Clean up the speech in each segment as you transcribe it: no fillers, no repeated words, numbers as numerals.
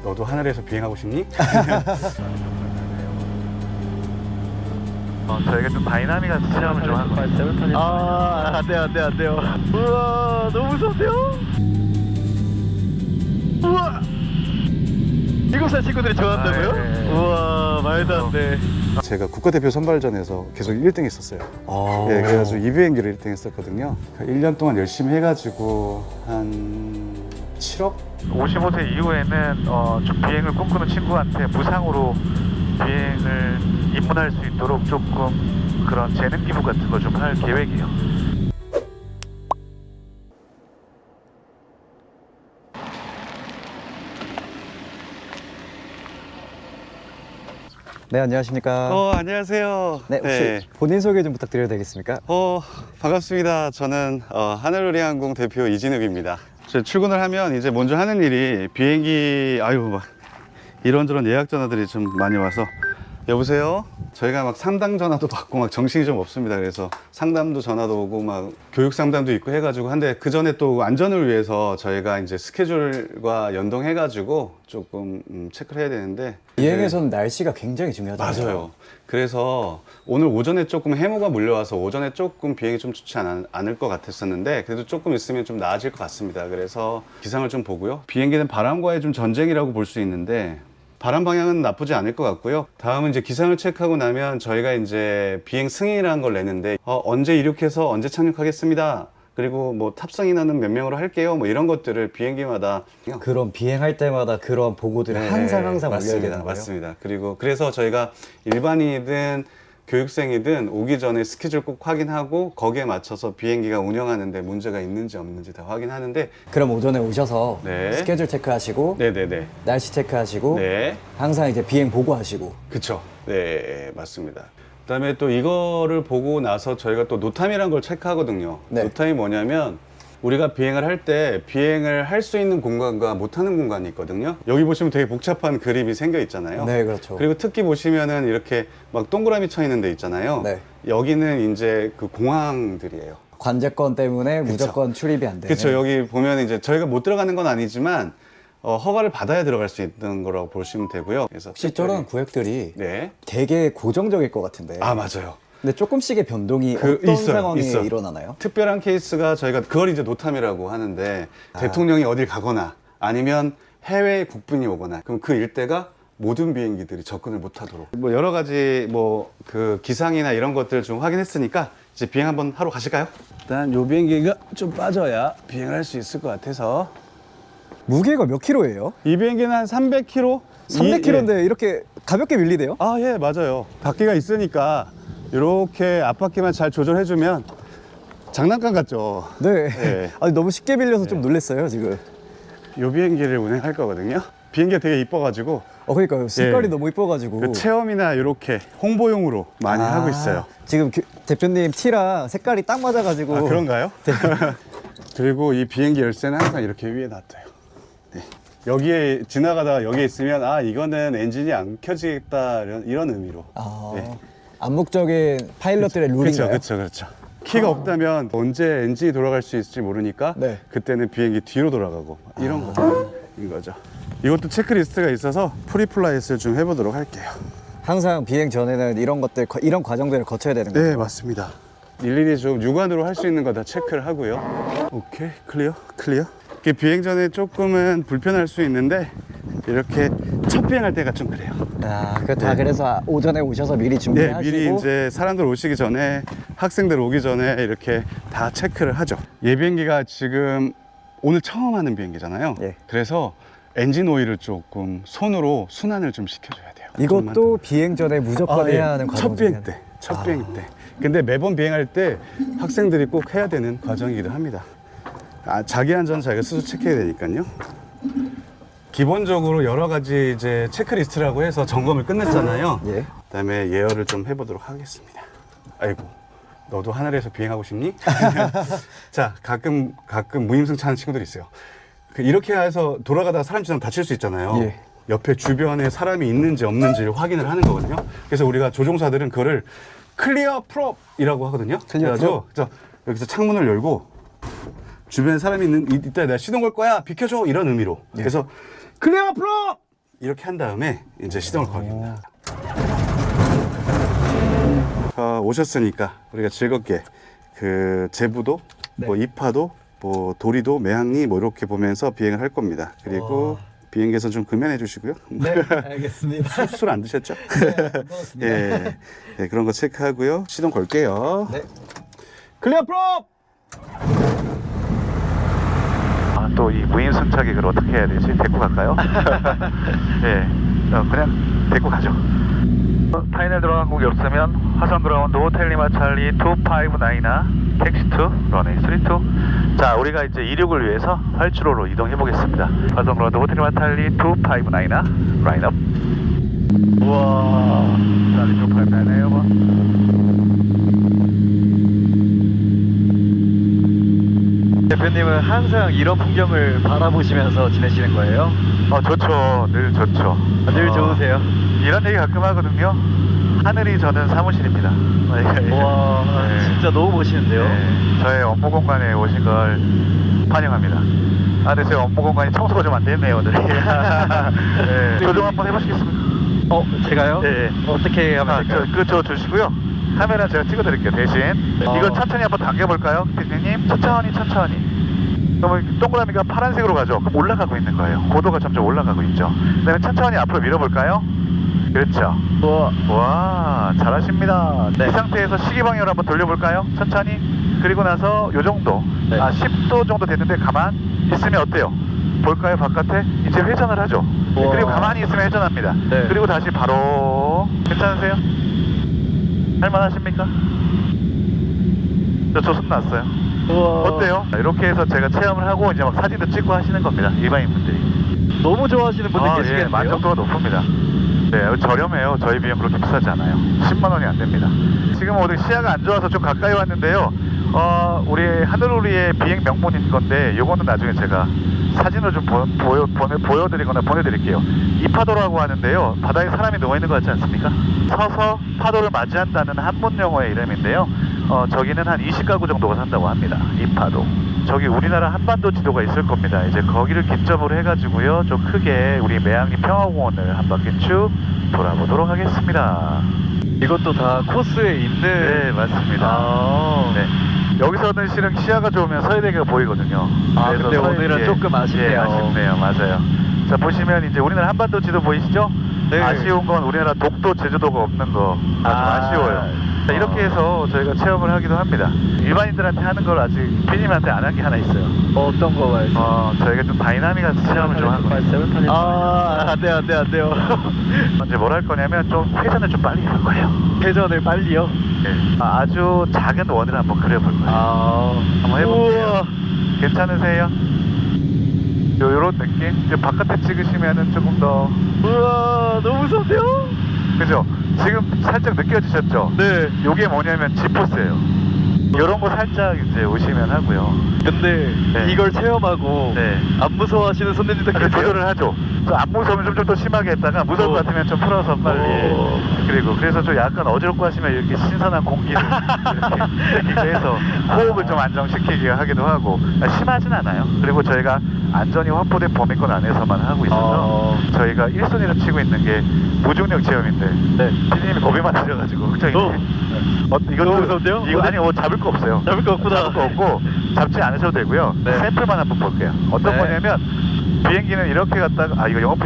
너도 하늘에서 비행하고 싶니? 저희가 좀 다이나믹한 시험을 좀 한 거예요. 안 돼요. 우와, 너무 무서운데요? 우와! 7살 친구들이 좋아한다고요? 네. 우와, 말도 안 돼. 제가 국가대표 선발전에서 계속 1등 했었어요. 예, 그래가지고 이 비행기를 1등 했었거든요. 1년 동안 열심히 해가지고 한 7억? 55세 이후에는 좀 비행을 꿈꾸는 친구한테 무상으로 비행을 입문할 수 있도록 조금 그런 재능 기부 같은 거 좀 할 계획이에요. 네, 안녕하십니까. 안녕하세요. 네, 혹시 본인 소개 좀 부탁드려도 되겠습니까? 반갑습니다. 저는 하늘우리항공 대표 이진욱입니다. 저 출근을 하면 이제 먼저 하는 일이 비행기 막 이런저런 예약 전화들이 좀 많이 와서 여보세요? 저희가 막 상담 전화도 받고 막 정신이 좀 없습니다. 그래서 상담도 전화도 오고 막 교육 상담도 있고 해가지고 한데 그 전에 또 안전을 위해서 저희가 이제 스케줄과 연동해가지고 조금 체크를 해야 되는데 비행에서는 날씨가 굉장히 중요하잖아요. 맞아요. 그래서 오늘 오전에 조금 해무가 몰려와서 오전에 조금 비행이 좀 좋지 않을 것 같았었는데 그래도 조금 있으면 좀 나아질 것 같습니다. 그래서 기상을 좀 보고요. 비행기는 바람과의 좀 전쟁이라고 볼 수 있는데 바람 방향은 나쁘지 않을 것 같고요. 다음은 이제 기상을 체크하고 나면 저희가 이제 비행 승인이라는 걸 내는데 언제 이륙해서 언제 착륙하겠습니다. 그리고 뭐 탑승 인원은 몇 명으로 할게요. 뭐 이런 것들을 비행기마다 그런 비행할 때마다 그런 보고들을 항상 올려야 되는 거예요? 맞습니다. 그리고 그래서 저희가 일반인이든 교육생이든 오기 전에 스케줄 꼭 확인하고 거기에 맞춰서 비행기가 운영하는데 문제가 있는지 없는지 다 확인하는데 그럼 오전에 오셔서 네. 스케줄 체크하시고 네네네. 날씨 체크하시고 네. 항상 이제 비행 보고하시고. 그쵸. 네, 맞습니다. 그다음에 또 이거를 보고 나서 저희가 또 노타임이라는 걸 체크하거든요. 네. 노타임이 뭐냐면 우리가 비행을 할 때 비행을 할 수 있는 공간과 못하는 공간이 있거든요. 여기 보시면 되게 복잡한 그림이 생겨 있잖아요. 네, 그렇죠. 그리고 특히 보시면은 이렇게 막 동그라미 쳐 있는 데 있잖아요. 네. 여기는 이제 그 공항들이에요. 관제권 때문에 무조건 출입이 안 되는. 그렇죠. 여기 보면 이제 저희가 못 들어가는 건 아니지만 허가를 받아야 들어갈 수 있는 거라고 보시면 되고요. 그래서 혹시 저런 구역들이 네. 되게 고정적일 것 같은데. 맞아요. 근데 조금씩의 변동이 어떤 있어요, 상황이 있어. 일어나나요? 특별한 케이스가 저희가 그걸 이제 노탐이라고 하는데 대통령이 어딜 가거나 아니면 해외 국빈이 오거나 그럼 그 일대가 모든 비행기들이 접근을 못하도록 뭐 여러 가지 뭐 그 기상이나 이런 것들 좀 확인했으니까 이제 비행 한번 하러 가실까요? 일단 요 비행기가 좀 빠져야 비행을 할 수 있을 것 같아서 무게가 몇 킬로예요? 이 비행기는 한 300km? 300킬로인데 이렇게 가볍게 밀리대요? 예, 맞아요. 바퀴가 있으니까 이렇게 앞바퀴만 잘 조절해주면 장난감 같죠? 네. 네. 아니, 너무 쉽게 밀려서 좀 놀랐어요, 지금. 요 비행기를 운행할 거거든요. 비행기가 되게 이뻐가지고 그러니까요. 색깔이 예. 너무 이뻐가지고. 그 체험이나 이렇게 홍보용으로 많이 하고 있어요. 지금 대표님 티랑 색깔이 딱 맞아가지고. 그런가요? 그리고 이 비행기 열쇠는 항상 이렇게 위에 놔둬요. 네. 여기에 지나가다가 여기에 있으면 이거는 엔진이 안 켜지겠다 이런 의미로. 네. 암묵적인 파일럿들의 룰인가요? 그렇죠. 키가 없다면 언제 엔진이 돌아갈 수 있을지 모르니까 네. 그때는 비행기 뒤로 돌아가고 이런 거죠. 이것도 체크리스트가 있어서 프리플라잇을 좀 해보도록 할게요. 항상 비행 전에는 이런 과정들을 거쳐야 되는 거죠? 네, 맞습니다. 일일이 좀 육안으로 할 수 있는 거 다 체크를 하고요. 오케이, 클리어. 이렇게 비행 전에 조금은 불편할 수 있는데 이렇게 첫 비행할 때가 좀 그래요. 그래서 오전에 오셔서 미리 네, 준비하시고. 미리 이제 사람들 오시기 전에 학생들 오기 전에 이렇게 다 체크를 하죠. 예비행기가 지금 오늘 처음 하는 비행기잖아요. 예. 그래서 엔진 오일을 조금 손으로 순환을 좀 시켜줘야 돼요. 이것도 비행 전에 무조건 해야 하는 과정 첫 비행 때. 근데 매번 비행할 때 학생들이 꼭 해야 되는 과정이기도 합니다. 자기 안전 자기가 스스로 체크해야 되니까요. 기본적으로 여러 가지 이제 체크리스트라고 해서 점검을 끝냈잖아요. 예. 그다음에 예열을 좀 해보도록 하겠습니다. 아이고, 너도 하늘에서 비행하고 싶니? 자, 가끔 무임승차하는 친구들이 있어요. 이렇게 해서 돌아가다가 사람 지나면 다칠 수 있잖아요. 예. 옆에 주변에 사람이 있는지 없는지를 확인을 하는 거거든요. 그래서 우리가 조종사들은 그거를 클리어 프롭이라고 하거든요. 그래서 여기서 창문을 열고 주변에 사람이 있다, 내가 시동 걸 거야, 비켜줘, 이런 의미로. 예. 그래서 클리어 프롭 이렇게 한 다음에 이제 시동을 걸겠습니다. 오셨으니까 우리가 즐겁게 그 제부도 뭐 이파도 뭐 도리도 매항리 뭐 이렇게 보면서 비행을 할 겁니다. 그리고 비행기에서 좀 금연해 주시고요. 네, 알겠습니다. 술 안 드셨죠? 네, 안 먹었습니다. 예, 예, 그런 거 체크하고요. 시동 걸게요. 네. 클리어 프롭! 또 이 무인 순차기 그걸 어떻게 해야 되지? 데리고 갈까요? 예, 그냥 데리고 가죠. 파이널 들어간 곡이 없으면 화성 그라운드 호텔 리마 찰리 259나 택시 2 런웨이 32. 자, 우리가 이제 이륙을 위해서 활주로로 이동해 보겠습니다. 화성 그라운드 호텔 리마 찰리 259나 라인업. 우와, 찰리 259나 여보. 대표님은 항상 이런 풍경을 바라보시면서 지내시는 거예요? 좋죠. 늘 좋죠. 늘 좋으세요? 이런 얘기 가끔 하거든요. 하늘이 저는 사무실입니다. 와, 네. 진짜 너무 멋있는데요? 네, 저의 업무 공간에 오신 걸 환영합니다. 근데 제 업무 공간이 청소가 좀 안 됐네요, 오늘. 네, 조정 한번 해보시겠습니까? 제가요? 네. 어떻게 하면 될까요? 저 주시고요. 카메라 제가 찍어드릴게요, 대신. 이걸 천천히 한번 당겨볼까요, 대표님? 천천히. 그러면 동그라미가 파란색으로 가죠. 그럼 올라가고 있는 거예요. 고도가 점점 올라가고 있죠. 그 다음에 천천히 앞으로 밀어볼까요? 그렇죠. 와, 잘하십니다. 네. 이 상태에서 시계 방향으로 한번 돌려볼까요? 천천히. 그리고 나서 요 정도. 네. 10도 정도 됐는데 가만 있으면 어때요? 볼까요? 바깥에? 이제 회전을 하죠. 우와. 그리고 가만히 있으면 회전합니다. 네. 그리고 다시 바로. 괜찮으세요? 할만하십니까? 저 손 났어요. 우와. 어때요? 이렇게 해서 제가 체험을 하고 이제 막 사진도 찍고 하시는 겁니다. 일반인분들이. 너무 좋아하시는 분들 예, 계시겠네요? 만족도가 높습니다. 네, 저렴해요. 저희 비용 그렇게 비싸지 않아요. 10만 원이 안 됩니다. 지금 어디 시야가 안 좋아서 좀 가까이 왔는데요. 우리 하늘우리의 비행 명문인 건데 요거는 나중에 제가 사진을 좀 보여드리거나 보내드릴게요. 이파도라고 하는데요. 바다에 사람이 누워있는 것 같지 않습니까? 서서 파도를 맞이한다는 한문 용어의 이름인데요. 저기는 한 20가구 정도가 산다고 합니다. 이파도. 저기 우리나라 한반도 지도가 있을 겁니다. 이제 거기를 기점으로 해가지고요. 좀 크게 우리 매항리 평화공원을 한 바퀴 쭉 돌아보도록 하겠습니다. 이것도 다 코스에 있는. 네, 맞습니다. 아. 네. 여기서는 실은 시야가 좋으면 서해대교가 보이거든요. 아, 그래서 근데 오늘은 예, 조금 아쉽네요. 예, 아쉽네요. 맞아요. 자, 보시면 이제 우리나라 한반도 지도 보이시죠? 네. 아쉬운 건 우리나라 독도, 제주도가 없는 거 아주 아쉬워요. 자, 이렇게 해서 저희가 체험을 하기도 합니다. 일반인들한테 하는 걸 아직 피디님한테 안 한 게 하나 있어요. 어떤 거 말씀? 저희가 좀 다이나믹한 체험을 좀 하고 있어요. 안 돼요. 이제 뭘 할 거냐면 좀 회전을 좀 빨리 할 거예요. 회전을 빨리요? 네. 아주 작은 원을 한번 그려볼 거예요. 한번 해볼게요. 우와. 괜찮으세요? 요런 느낌? 이제 바깥에 찍으시면은 조금 더. 우와, 너무 무서운데요? 그죠? 지금 살짝 느껴지셨죠? 네. 요게 뭐냐면 지포스예요. 요런 거 살짝 이제 오시면 하고요. 근데 네. 이걸 체험하고 네. 안 무서워하시는 손님들도 그래서 계세요? 조절을 하죠. 안 무서우면 좀 더 심하게 했다가 무서울 것 같으면 좀 풀어서 빨리. 그리고 그래서 좀 약간 어지럽고 하시면 이렇게 신선한 공기를 이렇게 해서 호흡을 좀 안정시키게 하기도 하고 심하진 않아요. 그리고 저희가 안전이 확보된 범위권 안에서만 하고 있어서 저희가 1순위로 치고 있는 게 무중력 체험인데 네. 피디님이 겁이 많으셔가지고 걱정이네. 이것도 너무 무서운데요? 이거 아니 잡을 거 없어요. 잡을 거 없구나. 잡을 거 없고 잡지 않으셔도 되고요. 네. 샘플만 한번 볼게요. 어떤 네. 거냐면 비행기는 이렇게 갔다가 이거 영업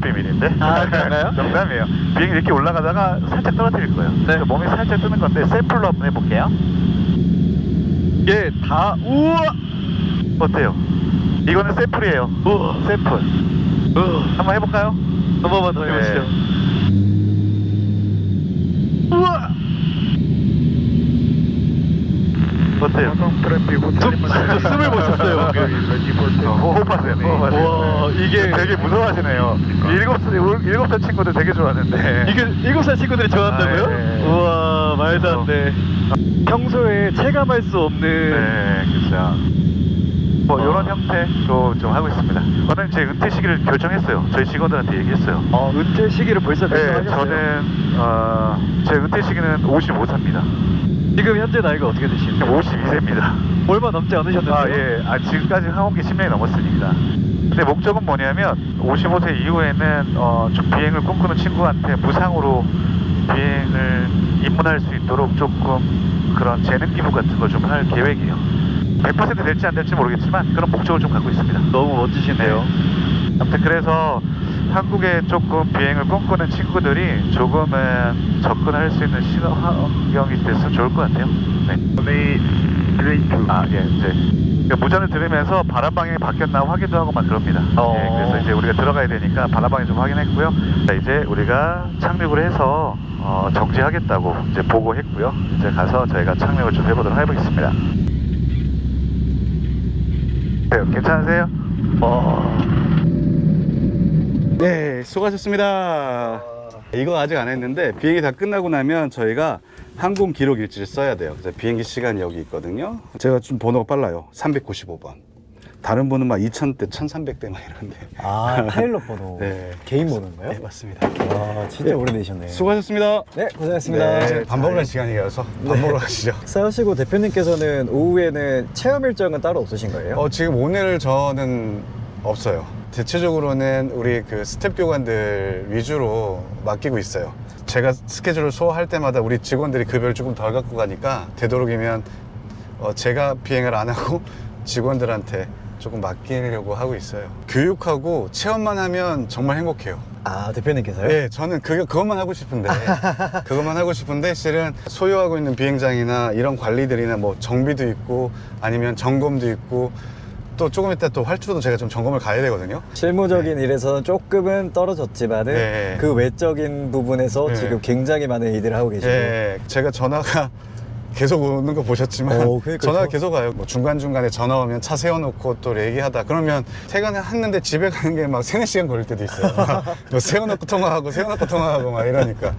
비밀인데. 아, 그런가요? 농담이에요. 비행기 이렇게 올라가다가 살짝 떨어뜨릴 거예요. 네. 그래서 몸이 살짝 뜨는 건데 샘플로 한번 해볼게요. 이게 다 우와. 어때요? 이거는 샘플이에요. 우와. 샘플. 한번 해볼까요? 한 번만 더 해보시죠. 우와. 어때요? 저 숨을 못 쳤어요, 방금. 호흡하세요. 우와, 이게 되게 무서워하시네요. 7살 친구들 되게 좋아하는데. 이게 7살 친구들이 좋아한다고요? 아, 예. 우와, 말도 안 돼. 평소에 체감할 수 없는. 네, 그렇죠. 뭐 이런 형태로 좀 하고 있습니다. 저는 제 은퇴 시기를 결정했어요. 저희 직원들한테 얘기했어요. 은퇴 시기를 벌써 네, 결정하셨어요? 저는 제 은퇴 시기는 55세입니다. 지금 현재 나이가 어떻게 되시나요? 52세입니다. 얼마 넘지 않으셨는데요? 지금까지 항공기 10년이 넘었으니까. 근데 목적은 뭐냐면 55세 이후에는 좀 비행을 꿈꾸는 친구한테 무상으로 비행을 입문할 수 있도록 조금 그런 재능 기부 같은 걸 좀 할 계획이에요. 100% 될지 안 될지 모르겠지만 그런 목적을 좀 갖고 있습니다. 너무 멋지신데요. 아무튼 그래서 한국에 조금 비행을 꿈꾸는 친구들이 조금은 접근할 수 있는 신호 환경이 됐으면 좋을 것 같아요. 네. 이제 무전을 들으면서 바람 방향이 바뀌었나 확인도 하고 막 그럽니다. 예, 그래서 이제 우리가 들어가야 되니까 바람 방향 좀 확인했고요. 자, 이제 우리가 착륙을 해서 정지하겠다고 이제 보고했고요. 이제 가서 저희가 착륙을 좀 해보도록 해보겠습니다. 네, 괜찮으세요? 네, 수고하셨습니다. 이거 아직 안 했는데 비행이 다 끝나고 나면 저희가 항공 기록 일지를 써야 돼요. 그래서 비행기 시간이 여기 있거든요. 제가 좀 번호가 빨라요. 395번. 다른 분은 막 2000대, 1300대 막 이런데. 아, 파일럿 번호. 네. 개인 번호인가요? 네, 맞습니다. 와, 진짜 오래되셨네요. 수고하셨습니다. 네, 고생하셨습니다. 네, 밥 먹으러 시간이어서 밥 먹으러 가시죠. 싸우시고 대표님께서는 오후에는 체험 일정은 따로 없으신 거예요? 지금 오늘 저는 없어요. 대체적으로는 우리 그 스텝 교관들 위주로 맡기고 있어요. 제가 스케줄을 소화할 때마다 우리 직원들이 급여를 조금 덜 갖고 가니까 되도록이면 제가 비행을 안 하고 직원들한테 조금 맡기려고 하고 있어요. 교육하고 체험만 하면 정말 행복해요. 아, 대표님께서요? 네, 저는 그것만 하고 싶은데 그것만 하고 싶은데 실은 소유하고 있는 비행장이나 이런 관리들이나 뭐 정비도 있고 아니면 점검도 있고 또 조금 이따 또 활주로도 제가 좀 점검을 가야 되거든요. 실무적인 일에서는 조금은 떨어졌지만은 네. 그 외적인 부분에서 네. 지금 굉장히 많은 일들을 하고 계시고 예, 제가 전화가 계속 오는 거 보셨지만 그러니까 전화가 계속 와요. 뭐 중간중간에 전화 오면 차 세워놓고 또 얘기하다 그러면 퇴근을 했는데 집에 가는 게 막 3-4시간 걸릴 때도 있어요. 뭐 세워놓고 통화하고 막 이러니까.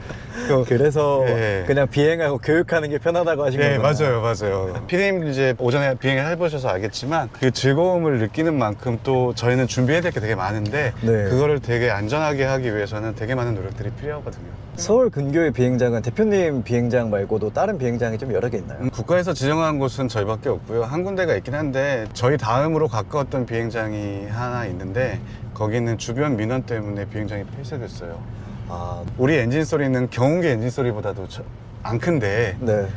그래서 예. 그냥 비행하고 교육하는 게 편하다고 하신 네, 거구나. 맞아요. 피디님 이제 오전에 비행을 해보셔서 알겠지만 그 즐거움을 느끼는 만큼 또 저희는 준비해야 될 게 되게 많은데 네. 그거를 되게 안전하게 하기 위해서는 되게 많은 노력들이 필요하거든요. 서울 근교의 비행장은 대표님 비행장 말고도 다른 비행장이 좀 여러 개 있나요? 국가에서 지정한 곳은 저희밖에 없고요. 한 군데가 있긴 한데 저희 다음으로 가까웠던 비행장이 하나 있는데 거기는 주변 민원 때문에 비행장이 폐쇄됐어요. 아, 우리 엔진 소리는 경운기 엔진 소리보다도 안 큰데 네.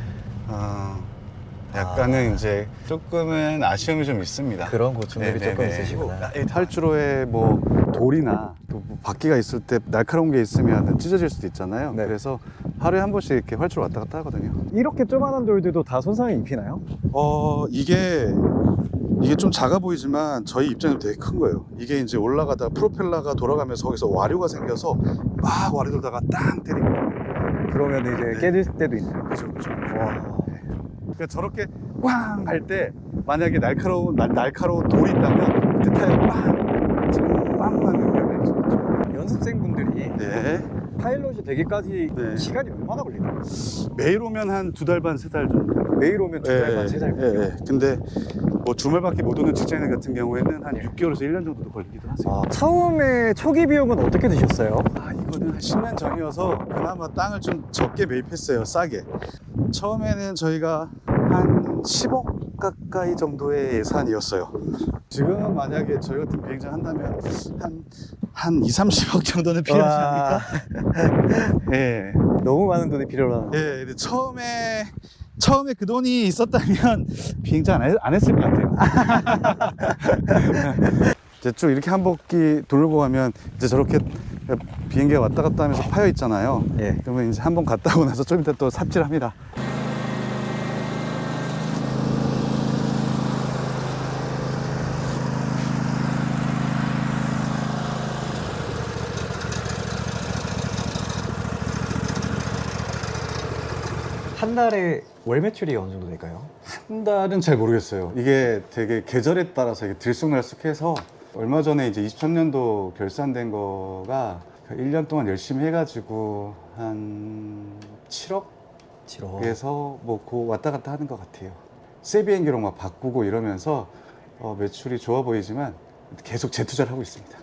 약간은 이제 조금은 아쉬움이 좀 있습니다. 그런 고충들이 조금 있으시구나. 이 탈주로에 뭐 돌이나 또뭐 바퀴가 있을 때 날카로운 게 있으면 찢어질 수도 있잖아요. 네. 그래서 하루에 한 번씩 이렇게 활주로 왔다 갔다 하거든요. 이렇게 조그만한 돌들도 다 손상이 입히나요? 이게 좀 작아 보이지만 저희 입장에서 되게 큰 거예요. 이게 이제 올라가다 프로펠러가 돌아가면서 거기서 와류가 생겨서 막 와류 돌다가 땅 때리거든요. 그러면 이제 깨질 때도 있나요? 그죠. 와. 그러니까 저렇게 꽝 할 때 만약에 날카로운 돌이 있다면 그때 타이어 빵 지금 빵 하는 위험이 있죠. 연습생분들이 네. 파일럿이 되기까지 네. 시간이 얼마나 걸리나요? 매일 오면 한 2달 반, 3달 정도. 매일 오면 2달 반, 3달 걸려요. 근데 뭐 주말밖에 못 오는 직장인 같은 경우에는 한 6개월에서 1년 정도도 걸리기도 하세요. 처음에 초기 비용은 어떻게 드셨어요? 이거는 한 10년 전이어서 그나마 땅을 좀 적게 매입했어요. 싸게. 처음에는 저희가 한 10억 가까이 정도의 예산이었어요. 지금은 만약에 저희 같은 비행장 한다면 한 2-30억 정도는 필요하지 않을까? 예. 너무 많은 돈이 필요하다. 예, 근데 처음에 그 돈이 있었다면 비행장 안 했을 것 같아요. 이제 쭉 이렇게 한 바퀴 돌고 가면 이제 저렇게 비행기가 왔다 갔다 하면서 파여 있잖아요. 예. 그러면 이제 한번 갔다 오고 나서 좀 이따 또 삽질합니다. 한 달에 월 매출이 어느 정도 될까요? 한 달은 잘 모르겠어요. 이게 되게 계절에 따라서 이게 들쑥날쑥해서 얼마 전에 이제 23년도 결산된 거가 1년 동안 열심히 해가지고 한 7억에서 7억. 뭐 그 왔다 갔다 하는 것 같아요. 새 비행기로 막 바꾸고 이러면서 매출이 좋아 보이지만 계속 재투자를 하고 있습니다.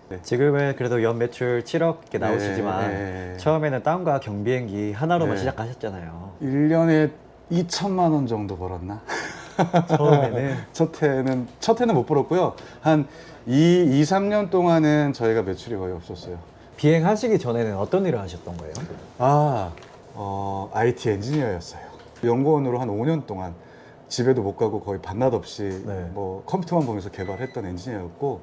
네. 지금은 그래도 연 매출 7억 이렇게 나오시지만 네. 처음에는 다운과 경비행기 하나로만 네. 시작하셨잖아요. 1년에 2천만 원 정도 벌었나? 처음에는 첫 해는 못 벌었고요. 한 2, 3년 동안은 저희가 매출이 거의 없었어요. 비행하시기 전에는 어떤 일을 하셨던 거예요? IT 엔지니어였어요. 연구원으로 한 5년 동안 집에도 못 가고 거의 밤낮 없이 네. 뭐 컴퓨터만 보면서 개발했던 엔지니어였고,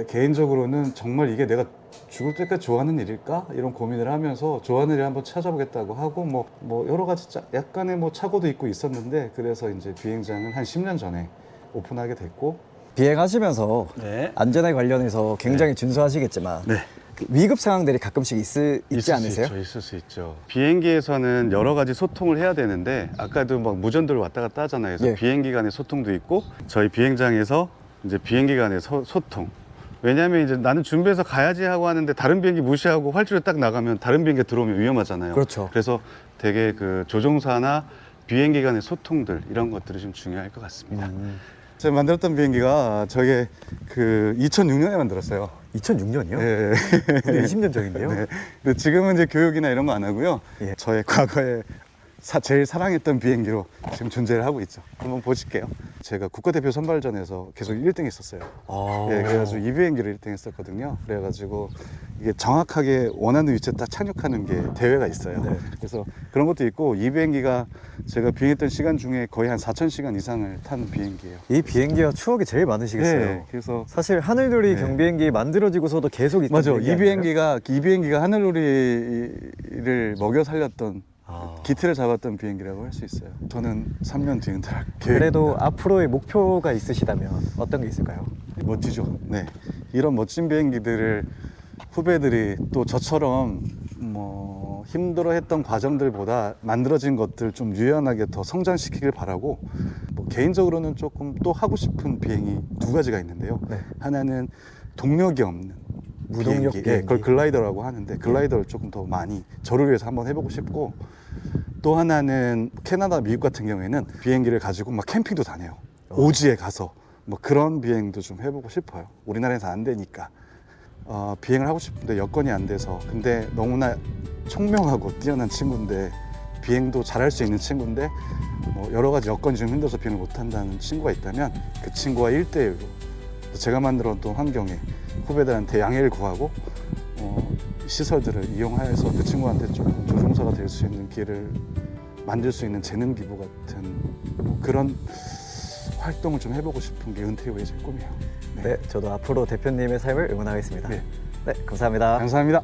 개인적으로는 정말 이게 내가 죽을 때까지 좋아하는 일일까? 이런 고민을 하면서 좋아하는 일 한번 찾아보겠다고 하고 뭐 여러 가지 약간의 뭐 착오도 있고 있었는데, 그래서 이제 비행장은 한 10년 전에 오픈하게 됐고. 비행하시면서 네. 안전에 관련해서 굉장히 준수하시겠지만 네. 그 위급 상황들이 가끔씩 있지 않으세요? 있을 수 있죠. 비행기에서는 여러 가지 소통을 해야 되는데, 아까도 막 무전들 왔다 갔다 하잖아요. 그래서 예. 비행기 간의 소통도 있고, 저희 비행장에서 이제 비행기 간의 소통. 왜냐하면 이제 나는 준비해서 가야지 하고 하는데 다른 비행기 무시하고 활주로 딱 나가면 다른 비행기 들어오면 위험하잖아요. 그렇죠. 그래서 되게 그 조종사나 비행기 간의 소통들, 이런 것들이 좀 중요할 것 같습니다. 제가 만들었던 비행기가 저게 그 2006년에 만들었어요. 2006년이요? 예. 20년 전인데요? 네. 근데 지금은 이제 교육이나 이런 거 안 하고요. 예. 저의 과거에 제일 사랑했던 비행기로 지금 존재를 하고 있죠. 한번 보실게요. 제가 국가대표 선발전에서 계속 1등 했었어요. 아. 예, 그래가지고 이 비행기를 1등 했었거든요. 그래가지고 이게 정확하게 원하는 위치에 딱 착륙하는 게 대회가 있어요. 네. 그래서 그런 것도 있고, 이 비행기가 제가 비행했던 시간 중에 거의 한 4,000시간 이상을 탄 비행기예요. 이 비행기와 추억이 제일 많으시겠어요. 네, 그래서 사실 하늘놀이 네. 경비행기 만들어지고서도 계속 있던 맞아. 비행기 이 아닌가요? 비행기가 하늘놀이를 먹여 살렸던, 아. 기틀을 잡았던 비행기라고 할 수 있어요. 저는 3년 뒤에 은퇴할 그래도 앞으로의 목표가 있으시다면 어떤 게 있을까요? 멋지죠. 네. 이런 멋진 비행기들을 후배들이 또 저처럼 뭐 힘들어했던 과정들보다 만들어진 것들 좀 유연하게 더 성장시키길 바라고, 뭐 개인적으로는 조금 또 하고 싶은 비행이 두 가지가 있는데요. 네. 하나는 동력이 없는 무동력 비행기. 예, 비행기. 그걸 글라이더라고 하는데, 글라이더를 조금 더 많이 저를 위해서 한번 해보고 싶고, 또 하나는 캐나다, 미국 같은 경우에는 비행기를 가지고 막 캠핑도 다녀요. 오지에 가서 뭐 그런 비행도 좀 해보고 싶어요. 우리나라에서 안 되니까. 비행을 하고 싶은데 여건이 안 돼서. 근데 너무나 총명하고 뛰어난 친구인데, 비행도 잘할 수 있는 친구인데 뭐 여러 가지 여건이 좀 힘들어서 비행을 못 한다는 친구가 있다면, 그 친구와 1대1로 제가 만들었던 환경에 후배들한테 양해를 구하고 시설들을 이용하여서 그 친구한테 조금 조종사가 될 수 있는 기회를 만들 수 있는 재능 기부 같은 뭐 그런 활동을 좀 해보고 싶은 게 은퇴 후의 제 꿈이에요. 네, 저도 앞으로 대표님의 삶을 응원하겠습니다. 네. 네, 감사합니다. 감사합니다.